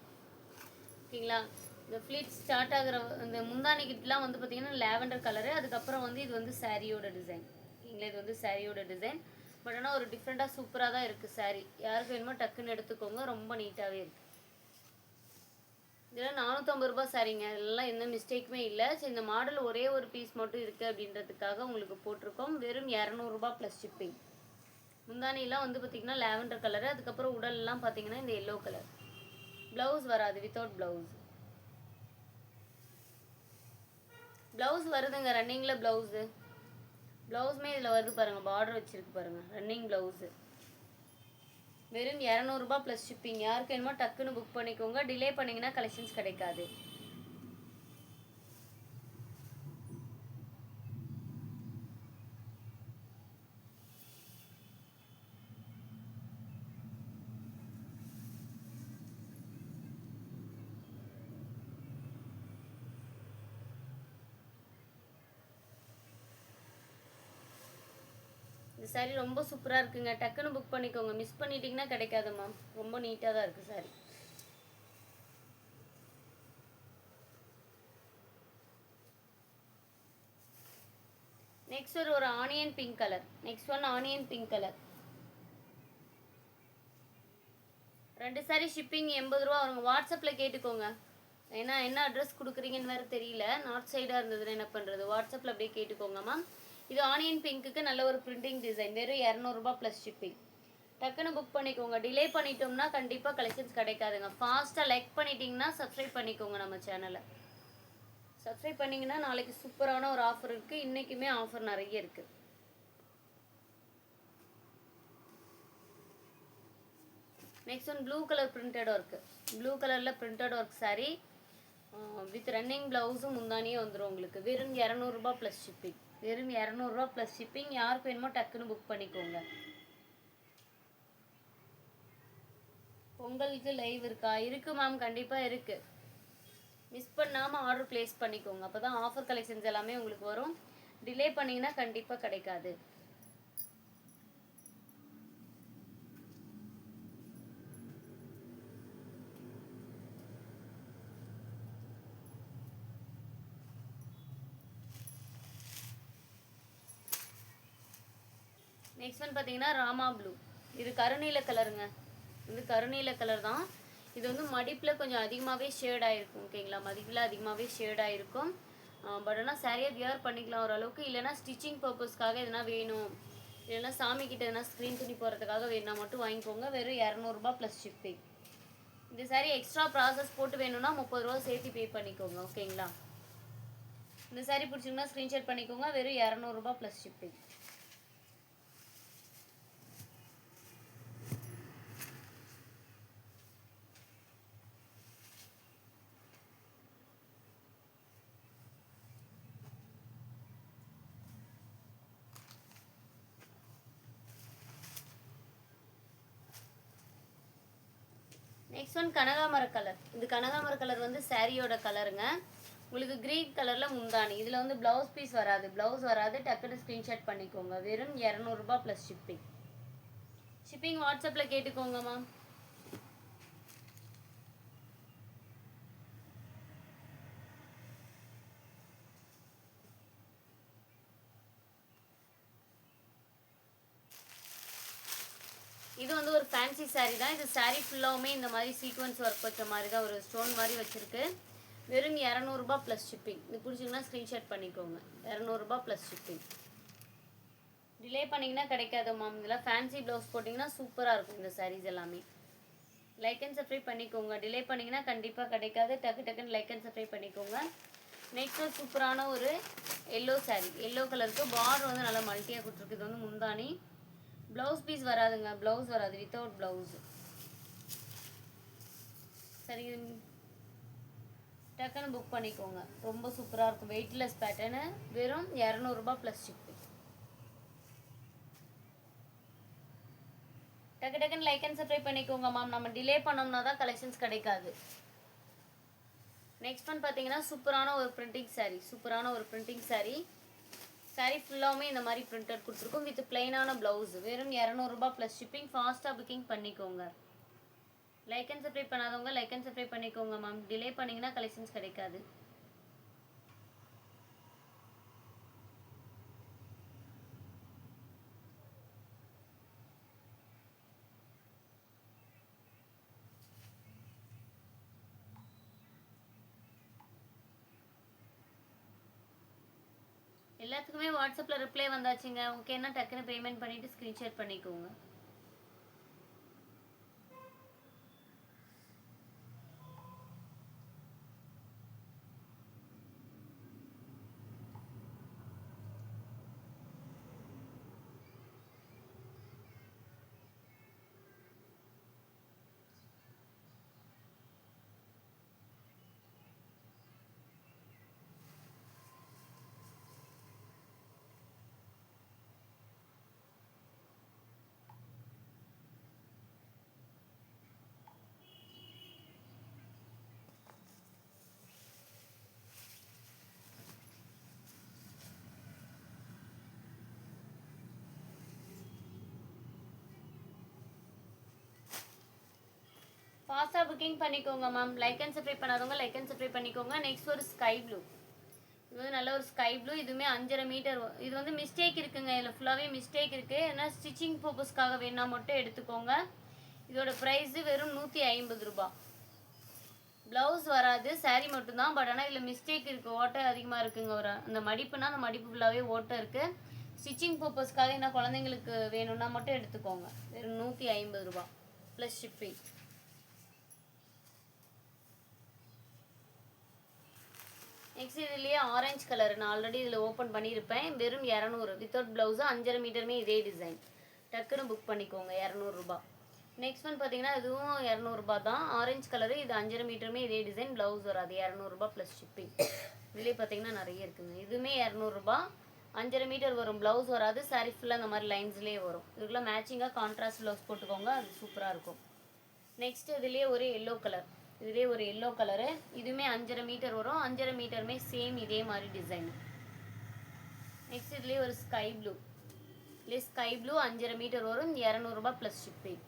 ஓகேங்களா? இந்த ஃப்ளீட் ஸ்டார்ட் ஆகிற இந்த முந்தானி கிட்டலாம் வந்து பார்த்தீங்கன்னா லேவெண்டர் கலரு. அதுக்கப்புறம் வந்து இது வந்து சாரியோட டிசைன். ஓகேங்களா? இது வந்து சாரியோட டிசைன். பட் ஆனால் ஒரு டிஃப்ரெண்ட்டாக சூப்பராக தான் இருக்குது சாரீ. யாருக்கு வேணுமோ டக்குன்னு எடுத்துக்கோங்க. ரொம்ப நீட்டாகவே இருக்குது. இதெல்லாம் 450 ரூபாய் சாரீங்க. இதெல்லாம் எந்த மிஸ்டேக்குமே இல்லை. சரி, இந்த மாடல் ஒரே ஒரு பீஸ் மட்டும் இருக்குது அப்படின்றதுக்காக உங்களுக்கு போட்டிருக்கோம். வெறும் 200 ரூபாய் ப்ளஸ் ஷிப்பிங். முந்தானிலாம் வந்து பார்த்திங்கன்னா லேவெண்டர் கலரு. அதுக்கப்புறம் உடல்லாம் பார்த்தீங்கன்னா இந்த எல்லோ கலர். ப்ளவுஸ் வராது. Without blouse. ப்ளவுஸ் வருதுங்க. ரன்னிங்கில் ப்ளவுஸு. ப்ளவுஸுமே இதில் வருது பாருங்கள். பார்டர் வச்சுருக்கு பாருங்கள். Running blouse. வெறும் 200 ரூபாய் ப்ளஸ் ஷிப்பிங். யாருக்கு வேணுமோ டக்குன்னு புக் பண்ணிக்கோங்க. டிலே பண்ணிங்கன்னா கலெக்ஷன்ஸ் கிடைக்காது. இந்த சாரீ ரொம்ப சூப்பராக இருக்குங்க. டக்குன்னு புக் பண்ணிக்கோங்க. மிஸ் பண்ணிட்டீங்கன்னா கிடைக்காது மேம். ரொம்ப நீட்டாக தான் இருக்குது சாரீ. நெக்ஸ்ட் ஒரு onion pink colour. Next one onion pink colour. 2 sari shipping 80 ரூபா வருங்க. வாட்ஸ்அப்பில் கேட்டுக்கோங்க. ஏன்னா என்ன அட்ரஸ் கொடுக்குறீங்கன்னு வேறு தெரியல. நார்த் சைடாக இருந்ததுன்னு என்ன பண்ணுறது? வாட்ஸ்அப்பில் அப்படியே கேட்டுக்கோங்க மேம். இது ஆனியன் பிங்க்குக்கு நல்ல ஒரு பிரிண்டிங் டிசைன். வெறும் 200 ரூபாய் ப்ளஸ் ஷிப்பிங். டக்குன்னு புக் பண்ணிக்கோங்க. டிலே பண்ணிட்டோம்னா கண்டிப்பாக கலெக்ஷன்ஸ் கிடைக்காதுங்க. ஃபாஸ்ட்டாக லைக் பண்ணிட்டீங்கன்னா சப்ஸ்கிரைப் பண்ணிக்கோங்க நம்ம சேனலை. சப்ஸ்கிரைப் பண்ணிங்கன்னா நாளைக்கு சூப்பரான ஒரு ஆஃபர் இருக்குது. இன்றைக்குமே ஆஃபர் நிறைய இருக்குது. Next one blue colour printed work. Blue கலரில் printed work sari with running ப்ளவுஸும் முந்தானியே வந்துடும் உங்களுக்கு. வெறும் 200 ரூபாய் ப்ளஸ் ஷிப்பிங். வெறும் 200 ரூபாய் ப்ளஸ் ஷிப்பிங். யாருக்கு வேணுமோ டக்குன்னு புக் பண்ணிக்கோங்க. பொங்கலுக்கு லைவ் இருக்கா? இருக்குது மேம். கண்டிப்பாக இருக்குது. மிஸ் பண்ணாமல் ஆர்டர் ப்ளேஸ் பண்ணிக்கோங்க. அப்போ தான் ஆஃபர் கலெக்ஷன்ஸ் எல்லாமே உங்களுக்கு வரும். டிலே பண்ணிங்கன்னா கண்டிப்பாக கிடைக்காது. நெக்ஸ்ட் ஒன் பார்த்தீங்கன்னா ராமா ப்ளூ. இது கருநீல கலருங்க. இது கருநீல கலர் தான். இது வந்து மடிப்பில் கொஞ்சம் அதிகமாகவே ஷேட் ஆகிருக்கும். ஓகேங்களா? மடிப்பில் அதிகமாகவே ஷேட் ஆகிருக்கும். பட் ஆனால் சாரியாக வியர் பண்ணிக்கலாம் ஓரளவுக்கு. இல்லைனா ஸ்டிச்சிங் பர்பஸ்க்காக எதுனா வேணும் இல்லைன்னா சாமி கிட்ட எதனா ஸ்க்ரீன் துணி போடுறதுக்காக வேணும்னா மட்டும் வாங்கிக்கோங்க. வெறும் இரநூறுபா ப்ளஸ் ஷிப்பிங். இந்த சாரீ எக்ஸ்ட்ரா ப்ராசஸ் போட்டு வேணும்னா 30 ரூபா சேர்த்து பே பண்ணிக்கோங்க. ஓகேங்களா? இந்த சாரீ பிடிச்சிங்கன்னா ஸ்க்ரீன்ஷாட் பண்ணிக்கோங்க. வெறும் இரநூறுபா ப்ளஸ் ஷிப்பிங். நெக்ஸ்ட் ஒன் கனகாமர கலர். இந்த கனகாமர கலர் வந்து சாரியோட கலருங்க. உங்களுக்கு கிரீன் கலரில் முந்தானி. இதில் வந்து ப்ளவுஸ் பீஸ் வராது. ப்ளவுஸ் வராது. டக்குன்னு ஸ்க்ரீன்ஷாட் பண்ணிக்கோங்க. வெறும் இரநூறுபா ப்ளஸ் ஷிப்பிங். ஷிப்பிங் வாட்ஸ்அப்பில் கேட்டுக்கோங்க மேம். இது வந்து ஒரு ஃபேன்சி சாரீ தான். இது சாரீ ஃபுல்லாகவுமே இந்த மாதிரி சீக்வன்ஸ் ஒர்க் வச்ச மாதிரி தான் ஒரு ஸ்டோன் மாதிரி வச்சுருக்கு. வெறும் இரநூறுபா ப்ளஸ் ஷிப்பிங். இது பிடிச்சிங்கன்னா ஸ்க்ரீன்ஷாட் பண்ணிக்கோங்க. இரநூறுபா ப்ளஸ் ஷிப்பிங். டிலே பண்ணிங்கன்னா கிடைக்காது மேம். இதெல்லாம் ஃபேன்சி ப்ளவுஸ் போட்டிங்கன்னா சூப்பராக இருக்கும் இந்த சாரீஸ் எல்லாமே. லைக் அண்ட் சப்ஸ்கிரைப் பண்ணிக்கோங்க. டிலே பண்ணிங்கன்னா கண்டிப்பாக கிடைக்காது. டக்கு டக்குன்னு லைக் அண்ட் சப்ஸ்கிரைப் பண்ணிக்கோங்க. நெக்ஸ்ட் ஒரு சூப்பரான ஒரு எல்லோ சாரீ. எல்லோ கலருக்கு பார்டர் வந்து நல்லா மல்ட்டியாக கொடுத்துருக்கு. இது வந்து முந்தானி. ப்ளவுஸ் பீஸ் வராதுங்க. ப்ளவுஸ் வராது. Without blouse. சரி, டக்குன்னு புக் பண்ணிக்கோங்க. ரொம்ப சூப்பராக இருக்கும். Weightless pattern. வெறும் இரநூறுபா ப்ளஸ் ஷிப்பிங். டக்கு டக்குன்னு லைக் அண்ட் சப்ஸ்கிரைப் பண்ணிக்கோங்க மேம். நம்ம டிலே பண்ணோம்னா தான் கலெக்ஷன்ஸ் கிடைக்காது. நெக்ஸ்ட் ஒன் பார்த்தீங்கன்னா சூப்பரான ஒரு பிரிண்டிங் சாரீ. சூப்பரான ஒரு பிரிண்டிங் சாரீ. சாரீ ஃபுல்லாகவுமே இந்த மாதிரி பிரிண்டட் கொடுத்துருக்கோம். வித் பிளைனான ப்ளவுஸ். வெறும் இரநூறுபா ப்ளஸ் ஷிப்பிங். ஃபாஸ்ட்டாக புக்கிங் பண்ணிக்கோங்க. லைக் அண்ட் சப்ஸ்கிரைப் பண்ணாதவங்க லைக் அண்ட் சப்ஸ்கிரைப் பண்ணிக்கோங்க மேம். டிலே பண்ணிங்கன்னா கலெக்ஷன்ஸ் கிடைக்காது. எல்லாத்துக்குமே வாட்ஸ்அப்பில் ரிப்ளை வந்தாச்சுங்க. ஓகேன்னா டக்குன்னு பேமெண்ட் பண்ணிவிட்டு ஸ்க்ரீன்ஷாட் பண்ணிக்கோங்க. ஃபாஸ்ட்டாக புக்கிங் பண்ணிக்கோங்க மேம். லைக் அண்ட் சப்ஸ்கிரைப் பண்ணாதவங்க லைக் அண்ட் சப்ஸ்கிரைப் பண்ணிக்கோங்க. நெக்ஸ்ட் ஒரு ஸ்கை ப்ளூ. இது வந்து நல்ல ஒரு ஸ்கை ப்ளூ. இதுவுமே 5.5 மீட்டர். இது வந்து மிஸ்டேக் இருக்குங்க. இதில் ஃபுல்லாகவே மிஸ்டேக் இருக்குது. ஏன்னா ஸ்டிச்சிங் பர்பஸ்க்காக வேணா மட்டும் எடுத்துக்கோங்க. இதோட ப்ரைஸு வெறும் 150 ரூபா. ப்ளவுஸ் வராது. சாரீ மட்டும்தான். பட் ஆனால் இதில் மிஸ்டேக் இருக்குது. ஓட்டை அதிகமாக இருக்குங்க. ஒரு அந்த மடிப்புனா அந்த மடிப்பு ஃபுல்லாகவே ஓட்டை இருக்குது. ஸ்டிச்சிங் பர்பஸ்க்காக என்ன குழந்தைங்களுக்கு வேணும்னா மட்டும் எடுத்துக்கோங்க. வெறும் 150 ரூபா ப்ளஸ் ஷிப்பிங். நெக்ஸ்ட் இதுலேயே ஆரஞ்சு கலர். நான் ஆல்ரெடி இதில் ஓப்பன் பண்ணியிருப்பேன். வெறும் 200. Without blouse. 5.5 மீட்டருமே இதே டிசைன். டக்குன்னு புக் பண்ணிக்கோங்க. 200 ரூபா. நெக்ஸ்ட் ஒன் பார்த்தீங்கன்னா இதுவும் 200 ரூபா தான். Orange colour. இது 5.5 மீட்டருமே இதே டிசைன். ப்ளவுஸ் வராது. 200 ரூபா ப்ளஸ் ஷிப்பிங். இதுலேயே பார்த்தீங்கன்னா நிறைய இருக்குங்க. இதுவுமே 200 ரூபா. 5.5 மீட்டர் வரும். ப்ளவுஸ் வராது. சாரீ ஃபுல்லாக இந்த மாதிரி லைன்ஸ்லேயே வரும். இதுக்குள்ள மேட்சிங்காக கான்ட்ராஸ்ட் ப்ளவுஸ் போட்டுக்கோங்க. அது சூப்பராக இருக்கும். நெக்ஸ்ட் இதுலேயே ஒரு எல்லோ கலர். இதுலேயே ஒரு எல்லோ கலரு. இதுவுமே 5.5 மீட்டர் வரும். 5.5 மீட்டருமே சேம் இதே மாதிரி டிசைன். நெக்ஸ்ட் இதுலேயே ஒரு ஸ்கை ப்ளூ. இதுலேயே ஸ்கை ப்ளூ 5.5 மீட்டர் வரும். 200 ரூபா ப்ளஸ் ஷிப்பிங்.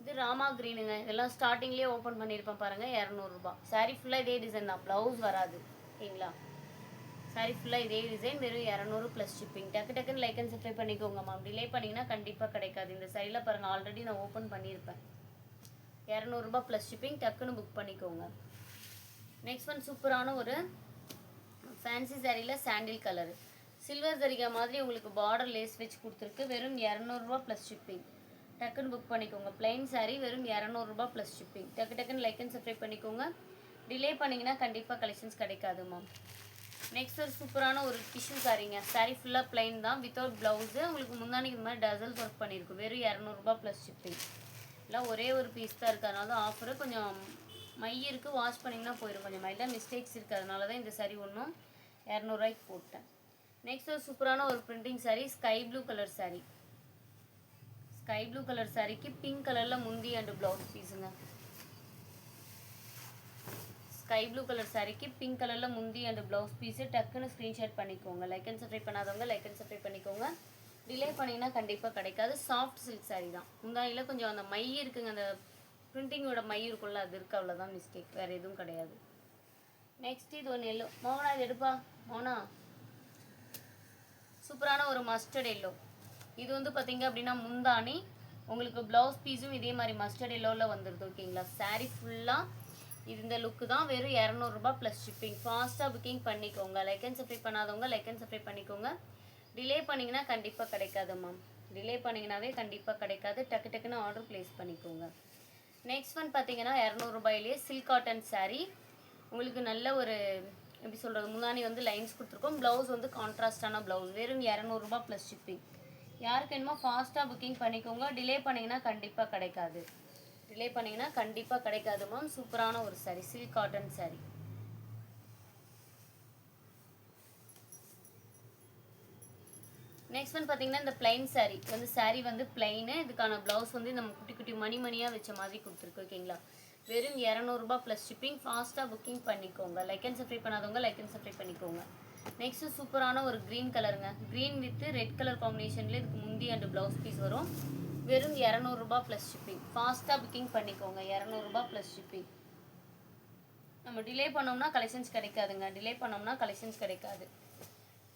இது ராமா க்ரீனுங்க. இதெல்லாம் ஸ்டார்டிங்லேயே ஓப்பன் பண்ணியிருப்பேன் பாருங்கள். 200 ரூபா. சாரீ ஃபுல்லாக இதே டிசைன் தான். ப்ளவுஸ் வராது. ஓகேங்களா? சாரீ ஃபுல்லாக இதே டிசைன். வெறும் 200 ப்ளஸ் ஷிப்பிங். டக்கு டக்குன்னு லைக் அண்ட் சப்ஸ்கிரைப் பண்ணிக்கோங்க மேம். டிலே பண்ணிங்கன்னா கண்டிப்பாக கிடைக்காது. இந்த சைடில் பாருங்கள். ஆல்ரெடி நான் ஓப்பன் பண்ணியிருப்பேன். 200 ரூபா ப்ளஸ் ஷிப்பிங். டக்குன்னு புக் பண்ணிக்கோங்க. நெக்ஸ்ட் ஒன் சூப்பரான ஒரு ஃபேன்சி சாரியில் சாண்டில் கலரு. சில்வர் ஜரிகா மாதிரி உங்களுக்கு பார்டர் லேஸ் வச்சு கொடுத்துருக்கு. வெறும் 200 ரூபாய் ப்ளஸ் ஷிப்பிங். டக்குன்னு புக் பண்ணிக்கோங்க. பிளைன் saree வெறும் 200 ரூபாய் ப்ளஸ் ஷிப்பிங். டக்குன்னு லைக் அண்ட் சப்ஸ்கிரைப் பண்ணிக்கோங்க. டிலே பண்ணிங்கன்னா கண்டிப்பாக கலெக்ஷன்ஸ் கிடைக்காது மேம். நெக்ஸ்ட் ஒரு சூப்பரான ஒரு டிஷ்யூ சாரீங்க. saree ஃபுல்லாக பிளைன் தான் வித்தவுட் ப்ளவுஸு. உங்களுக்கு முந்தானிக்கு இந்த மாதிரி டசல்ஸ் ஒர்க் பண்ணியிருக்கும். வெறும் 200 ரூபாய் ப்ளஸ் ஷிப்பிங். எல்லாம் ஒரே ஒரு பீஸ் தான் இருக்குது, அதனால தான் ஆஃபரு. கொஞ்சம் மை இருக்குது, வாஷ் பண்ணிங்கன்னா போயிடும். கொஞ்சம் மைலாக மிஸ்டேக்ஸ் இருக்குது, அதனால தான் இந்த saree ஒன்றும் 200 ரூபாய்க்கு போட்டேன். நெக்ஸ்ட் ஒரு சூப்பரான ஒரு printing saree, sky blue colour saree. Sky blue colour சாரிக்கு பிங்க் கலரில் முந்தி அண்ட் ப்ளவுஸ் பீஸுங்க. ஸ்கை ப்ளூ கலர் சாரிக்கு பிங்க் கலரில் முந்தி அண்ட் ப்ளவுஸ் பீஸு. டக்குன்னு ஸ்க்ரீன்ஷாட் பண்ணிக்கோங்க. லைக் அண்ட் சப்ஸ்கிரைப் பண்ணாதவங்க லைக் அண்ட் சப்ஸ்கிரைப் பண்ணிக்கோங்க. டிலே பண்ணிங்கன்னா கண்டிப்பாக கிடைக்காது. சாஃப்ட் சில்க் சாரீ தான். முந்தானியில் கொஞ்சம் அந்த மை இருக்குங்க, அந்த பிரிண்டிங்கோட மை இருக்குள்ள அது இருக்குது, அவ்வளோதான் மிஸ்டேக், வேறு எதுவும் கிடையாது. நெக்ஸ்ட் இது ஒன்று எல்லோ. மோகனா இது எடுப்பா. மோகனா சூப்பரான ஒரு மஸ்டர்ட் எல்லோ. இது வந்து பார்த்தீங்க அப்படின்னா முந்தானி, உங்களுக்கு ப்ளவுஸ் பீஸும் இதே மாதிரி மஸ்டர்ட் எல்லோவில் வந்துடுது. ஓகேங்களா, சாரீ ஃபுல்லாக இது இந்த லுக்கு தான். வெறும் 200 ரூபாய் ப்ளஸ் ஷிப்பிங். ஃபாஸ்ட்டாக புக்கிங் பண்ணிக்கோங்க. லைக் அண்ட் சப்ஸ்கிரைப் பண்ணாதவங்க லைக் அண்ட் சப்ஸ்கிரைப் பண்ணிக்கோங்க. டிலே பண்ணிங்கன்னா கண்டிப்பாக கிடைக்காது மேம். டிலே பண்ணிங்கனாவே கண்டிப்பாக கிடைக்காது. டக்குன்னு ஆர்டர் ப்ளேஸ் பண்ணிக்கோங்க. நெக்ஸ்ட் ஒன் பார்த்தீங்கன்னா 200 ரூபாயிலே சில்க் காட்டன் சாரீ. உங்களுக்கு நல்ல ஒரு எப்படி சொல்கிறது, முந்தானி வந்து லைன்ஸ் கொடுத்துருக்கோம். ப்ளவுஸ் வந்து கான்ட்ராஸ்டான ப்ளவுஸ். வெறும் 200 ரூபாய் ப்ளஸ் ஷிப்பிங். யாருக்கு வேணுமோ ஃபாஸ்ட்டாக புக்கிங் பண்ணிக்கோங்க. டிலே பண்ணிங்கன்னா கண்டிப்பாக கிடைக்காது. டிலே பண்ணிங்கன்னா கண்டிப்பாக கிடைக்காது மேம். சூப்பரான ஒரு sari, silk cotton sari. Next one பார்த்தீங்கன்னா இந்த பிளைன் சாரீ வந்து சாரீ வந்து பிளைனு. இதுக்கான ப்ளவுஸ் வந்து நம்ம குட்டி குட்டி மணியாக வச்ச மாதிரி கொடுத்துருக்கு. ஓகேங்களா, வெறும் 200 ரூபாய் ப்ளஸ் ஷிப்பிங். ஃபாஸ்ட்டாக புக்கிங் பண்ணிக்கோங்க. லைக் அண்ட் சப்ஸ்கிரைப் பண்ணாதவங்க லைக் அண்ட் சப்ஸ்கிரைப் பண்ணிக்கோங்க. நெக்ஸ்ட் சூப்பரான ஒரு க்ரீன் கலருங்க. க்ரீன் வித் ரெட் கலர் காம்பினேஷன்ல இதுக்கு முந்தி அண்ட் ப்ளவுஸ் பீஸ் வரும். வெறும் 200 ரூபாய் ப்ளஸ் ஷிப்பிங். ஃபாஸ்ட்டாக புக்கிங் பண்ணிக்கோங்க. 200 ரூபாய் ப்ளஸ் ஷிப்பிங். நம்ம டிலே பண்ணோம்னா கலெக்ஷன்ஸ் கிடைக்காதுங்க. டிலே பண்ணோம்னா கலெக்ஷன்ஸ் கிடைக்காது.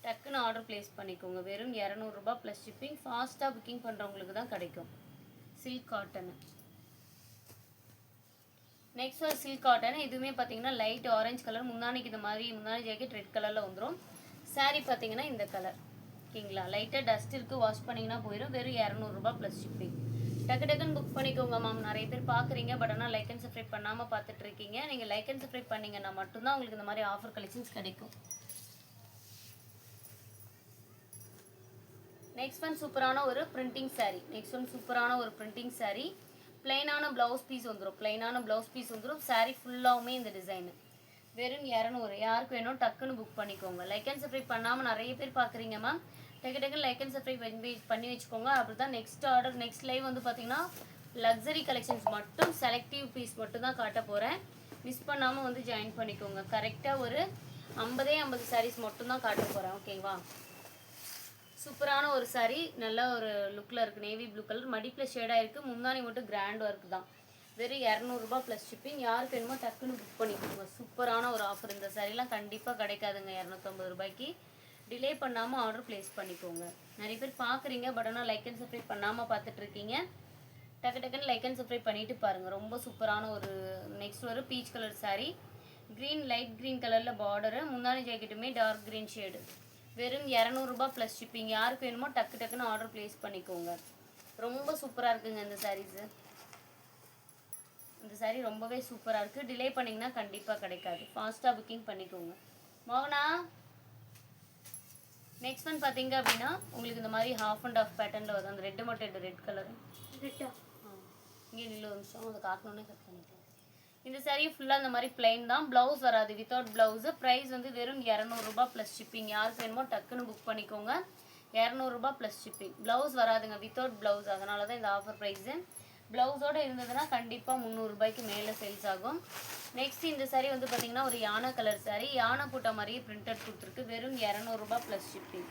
டக்குன்னு ஆர்டர் ப்ளேஸ் பண்ணிக்கோங்க. வெறும் 200 ரூபாய் ப்ளஸ் ஷிப்பிங். ஃபாஸ்ட்டாக புக்கிங் பண்ணுறவங்களுக்கு தான் கிடைக்கும். Silk cotton. நெக்ஸ்ட் ஒரு சில்க் காட்டன். இதுவுமே பார்த்தீங்கன்னா லைட் ஆரஞ்சு கலர். முந்தானிக்கு இந்த மாதிரி முந்தானி ஜாக்கெட் ரெட் கலரில் வந்துடும். சாரீ பார்த்தீங்கன்னா இந்த கலர். ஓகேங்களா, லைட்டாக டஸ்ட் இருக்குது, வாஷ் பண்ணிங்கன்னா போயிடும். வெறும் 200 ரூபாய் ப்ளஸ் ஷிப்பிங். டக்குன்னு புக் பண்ணிக்கோங்க மேம். நிறைய பேர் பார்க்குறீங்க, பட் ஆனால் லைக் அண்ட் சப்ஸ்கிரைப் பண்ணாமல் பார்த்துட்டு இருக்கீங்க. நீங்கள் லைக் அண்ட் சப்ஸ்கிரைப் பண்ணிங்கன்னா மட்டும்தான் உங்களுக்கு இந்த மாதிரி ஆஃபர் கலெக்ஷன்ஸ் கிடைக்கும். நெக்ஸ்ட் ஒன் சூப்பரான ஒரு பிரிண்டிங் சாரீ. நெக்ஸ்ட் ஒன் சூப்பரான ஒரு பிரிண்டிங் சாரீ. பிளைனான ப்ளவுஸ் பீஸ் வந்துடும். பிளைனான ப்ளவுஸ் பீஸ் வந்துடும். சாரீ ஃபுல்லாகவுமே இந்த டிசைனு. வெறும் 200. யாருக்கு வேணும் டக்குன்னு புக் பண்ணிக்கோங்க. லைக் அண்ட் சப்ஸ்கிரைப் பண்ணாமல் நிறைய பேர் பார்க்குறீங்க மேம். டக்குன்னு லைக் அண்ட் சப்ஸ்கிரைப் பண்ணி வச்சுக்கோங்க. அப்படி தான் நெக்ஸ்ட் ஆர்டர் நெக்ஸ்ட் லைவ் வந்து பார்த்தீங்கன்னா லக்ஸரி கலெக்ஷன்ஸ் மட்டும் செலக்டிவ் பீஸ் மட்டும் தான் காட்ட போகிறேன். மிஸ் பண்ணாமல் வந்து ஜாயின் பண்ணிக்கோங்க. கரெக்டாக ஒரு 50 சாரீஸ் மட்டும் தான் காட்ட போகிறேன். ஓகேவா, சூப்பரான ஒரு சாரீ. நல்ல ஒரு லுக்கில் இருக்குது. நேவி ப்ளூ கலர் மடிப்பில் ஷேடாக இருக்குது. முந்தானி மட்டும் கிராண்ட் ஒர்க் தான். வெறும் 200 ரூபாய் ப்ளஸ் ஷிப்பிங். யாருக்கு வேணுமோ டக்குன்னு புக் பண்ணிக்கோங்க. சூப்பரான ஒரு ஆஃபர். இந்த சாரீலாம் கண்டிப்பாக கிடைக்காதுங்க 250 ரூபாய்க்கு. டிலே பண்ணாமல் ஆர்டர் ப்ளேஸ் பண்ணிக்கோங்க. நிறைய பேர் பார்க்குறீங்க, பட் ஆனால் லைக் அண்ட் சப்ஸ்கிரைப் பண்ணாமல் பார்த்துட்ருக்கீங்க. டக்குன்னு லைக் அண்ட் சப்ஸ்கிரைப் பண்ணிவிட்டு பாருங்கள். ரொம்ப சூப்பரான ஒரு நெக்ஸ்ட் ஒரு peach colour sari. Green light green கலரில் பார்டரு. முந்தானி ஜாக்கெட்டுமே டார்க் க்ரீன் ஷேடு. வெறும் 200 ரூபாய் ப்ளஸ் ஷிப்பிங். யாருக்கு வேணுமோ டக்குன்னு ஆர்டர் ப்ளேஸ் பண்ணிக்கோங்க. ரொம்ப சூப்பராக இருக்குங்க இந்த சாரீஸு. இந்த சாரீ ரொம்பவே சூப்பராக இருக்குது. டிலே பண்ணிங்கன்னா கண்டிப்பாக கிடைக்காது. ஃபாஸ்ட்டாக புக்கிங் பண்ணிக்கோங்க. மோகனா நெக்ஸ்ட் ஒன் பார்த்தீங்க அப்படின்னா உங்களுக்கு இந்த மாதிரி ஹாஃப் அண்ட் ஆஃப் பேட்டர்னில் வரும். அந்த ரெட்டு மட்டும் ரெட் கலரு. ரெட்டா இங்கே நில்லு ஒரு நிமிஷம். அதை காட்டணுன்னே கட் பண்ணிட்டேன். இந்த சாரீ ஃபுல்லாக இந்த மாதிரி பிளைன் தான். ப்ளவுஸ் வராது, வித்தவுட் ப்ளவுஸு. ப்ரைஸ் வந்து வெறும் 200 ரூபாய் ப்ளஸ் ஷிப்பிங். யாருக்கு வேணுமோ டக்குன்னு புக் பண்ணிக்கோங்க. 200 ரூபாய் ப்ளஸ் ஷிப்பிங். ப்ளவுஸ் வராதுங்க, வித்தவுட் ப்ளவுஸ். அதனால தான் இந்த ஆஃபர் ப்ரைஸு. ப்ளவுஸோடு இருந்ததுன்னா கண்டிப்பாக 300 ரூபாய்க்கு மேலே சேல்ஸ் ஆகும். நெக்ஸ்ட் இந்த சாரீ வந்து பார்த்தீங்கன்னா ஒரு யானை கலர் சாரீ. யானை போட்ட மாதிரியே பிரிண்டட் கொடுத்துருக்கு. வெறும் 200 ரூபாய் ப்ளஸ் ஷிப்பிங்.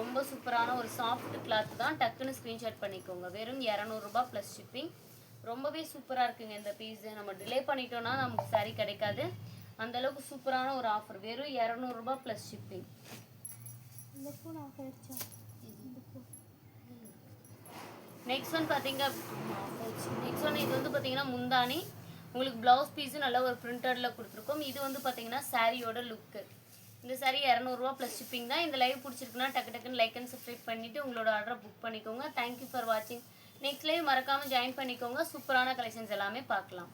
ரொம்ப சூப்பரான ஒரு சாஃப்ட் கிளாத் தான். டக்குன்னு ஸ்க்ரீன்ஷாட் பண்ணிக்கோங்க. வெறும் 200 ரூபாய் ப்ளஸ் ஷிப்பிங். ரொம்பவே சூப்பராக இருக்குங்க இந்த பீஸு. நம்ம டிலே பண்ணிட்டோன்னா நமக்கு சாரீ கிடைக்காது. அந்தளவுக்கு சூப்பரான ஒரு ஆஃபர். வெறும் 200 ரூபாய் ப்ளஸ் ஷிப்பிங். நெக்ஸ்ட் ஒன் பார்த்தீங்க நெக்ஸ்ட் ஒன் இது வந்து பார்த்தீங்கன்னா முந்தானி. உங்களுக்கு ப்ளவுஸ் பீஸு நல்ல ஒரு பிரிண்டடில் கொடுத்துருக்கோம். இது வந்து பார்த்தீங்கன்னா சாரியோட லுக்கு. இந்த saree 200 ரூபாய் ப்ளஸ் ஷிப்பிங் தான். இந்த லைவ் பிடிச்சிருக்குன்னா டக்குன்னு லைக் அண்ட் சப்ஸ்கிரைப் பண்ணிவிட்டு உங்களோட ஆர்டரை புக் பண்ணிக்கோங்க. தேங்க்யூ ஃபார் வாட்சிங். நெக்ஸ்ட் லைவ் மறக்காமல் ஜாயின் பண்ணிக்கோங்க. சூப்பரான கலெக்ஷன்ஸ் எல்லாமே பார்க்கலாம்.